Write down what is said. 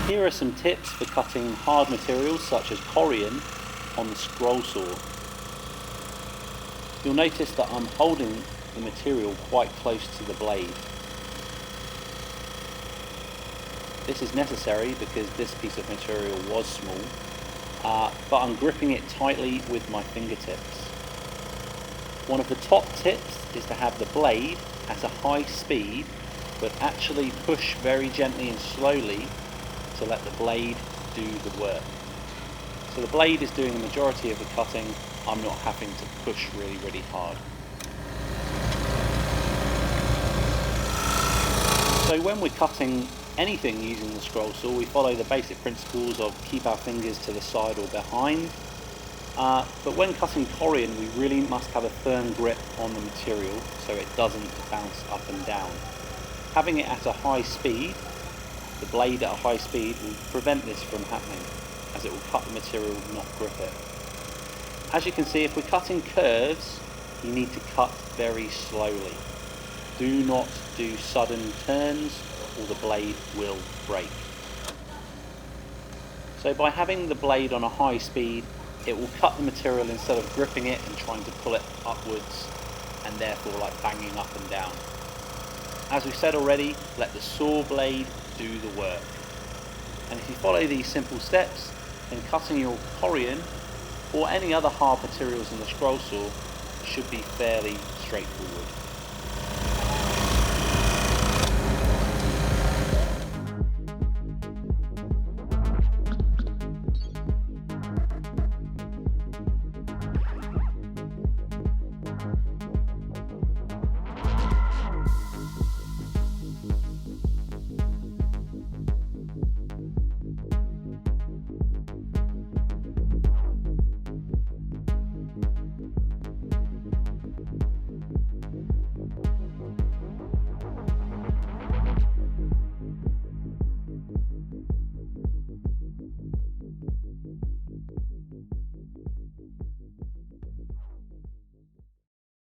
Here are some tips for cutting hard materials such as Corian on the scroll saw. You'll notice that I'm holding the material quite close to the blade. This is necessary because this piece of material was small, but I'm gripping it tightly with my fingertips. One of the top tips is to have the blade at a high speed, but actually push very gently and slowly to let the blade do the work. So the blade is doing the majority of the cutting, I'm not having to push really hard. So when we're cutting anything using the scroll saw, we follow the basic principles of keep our fingers to the side or behind. But when cutting Corian, we really must have a firm grip on the material so it doesn't bounce up and down. Having it at a high speed, the blade at a high speed, will prevent this from happening, as it will cut the material, not grip it. As you can see, if we're cutting curves, you need to cut very slowly. Do not do sudden turns or the blade will break. So by having the blade on a high speed, it will cut the material instead of gripping it and trying to pull it upwards and therefore like banging up and down. As we said already, let the saw blade do the work. And if you follow these simple steps, then cutting your Corian or any other hard materials in the scroll saw should be fairly straightforward.